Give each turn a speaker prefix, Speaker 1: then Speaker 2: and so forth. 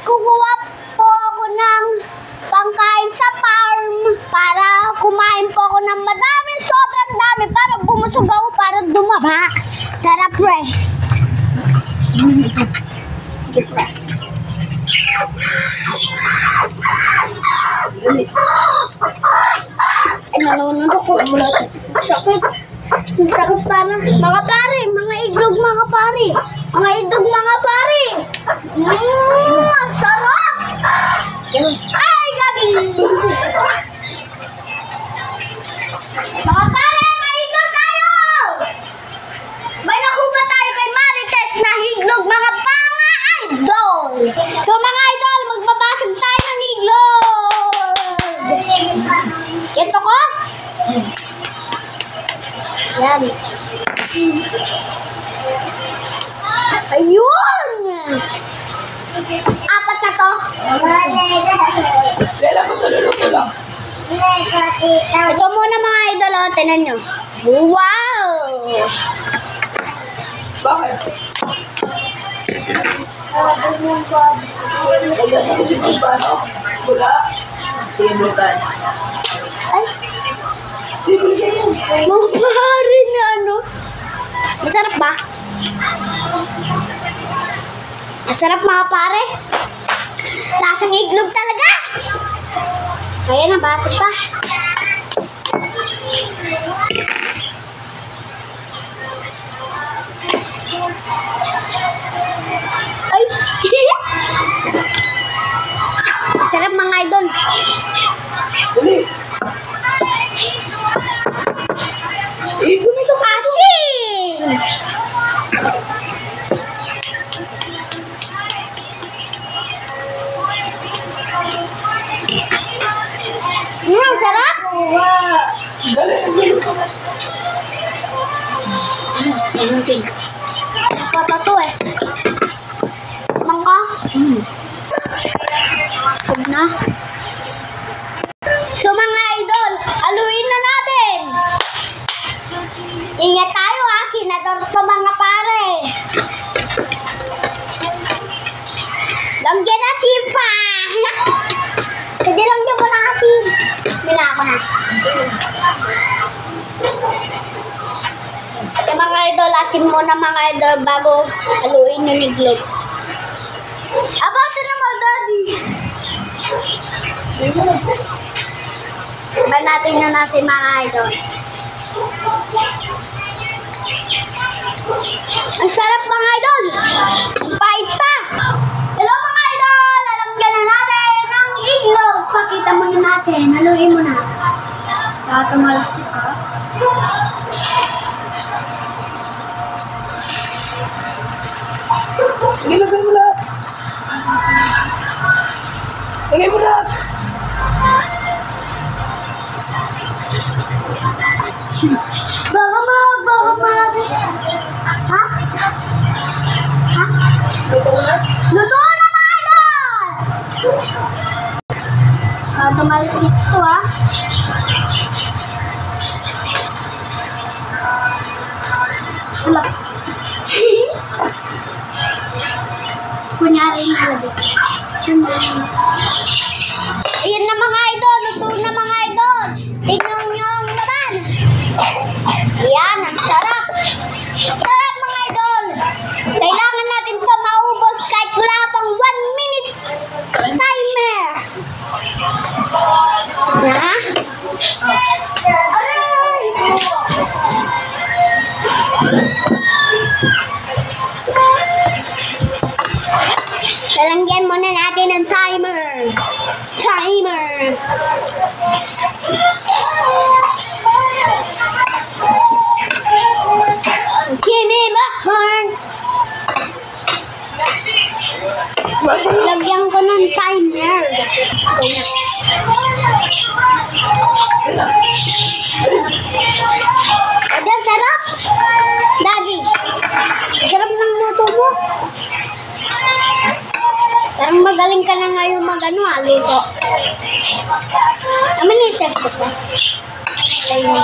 Speaker 1: kukuha po ako ng pangkain sa farm para kumain po ako ng madami, sobrang dami para bumusog ako para dumaba. Tara, pre. Sige, pre. Ay, nalunod ako. Sakit. Sakit para. Mga pare, mga iglog mga pare. Mga iglog mga pare. Sarap! Ay, gagi! Mga pare, mga iglog tayo! May nakuha tayo kay Marites na higlog mga idol. So mga idol, magbabasag tayo ng iglog. Ito ko? Yan. Ayun! Apat na to.
Speaker 2: Lela mo sa luluto lang.
Speaker 1: Ito muna mga idol, o, tinan nyo. Wow!
Speaker 2: Bakit? Lagyan natin si Pagpano. Bula. Simutan.
Speaker 1: Ay,
Speaker 2: Simutan.
Speaker 1: mga pare na ano. Masarap ba? Masarap mga pare. Lasang iglog talaga. Kaya nabasag pa. Ay! Sarap mga idol.
Speaker 2: Dali. Dumi ito.
Speaker 1: Asin! Sarap!
Speaker 2: Dali. Nagluluto.
Speaker 1: Papato eh. Mangka? Sub na. So mga idol, aluin na natin. Ingat tayo ha, kinador to mga pare. Lagyan na sipa. Hindi lang nyo muna kasi. Bila ako na. At mga idol, asin muna mga idol bago haluin yung iglog. About na mga daddy. Ba natin na nasin mga idol. Ang sarap mga idol. Pahit pa. Hello mga idol. Lalagyan na natin ang iglog. Pakita mo na natin. Haluin mo na. Tumalasik ka.
Speaker 2: Sige, lagay mo lahat. Lagay mo lahat.
Speaker 1: Baka mag. Ha? Ha? Luto na mga idol! Tumalasik to ha. Wala. Kunyari na lagi. Ayan na mga idol, luto na mga idol. Tingnan nyo ang naman. Ayan, ang sarap. Sarap mga idol. Kailangan natin ito maubos kahit wala pang 1 minute timer. Na? Aray! Talangyan muna natin ang timer. Give me my heart. Lagyan ko ng timer. Ayan, sarap. Daddy, sarap ng luto mo. Parang magaling ka na ngayon mag-ano luto. Naman yung chef ko. Ayun.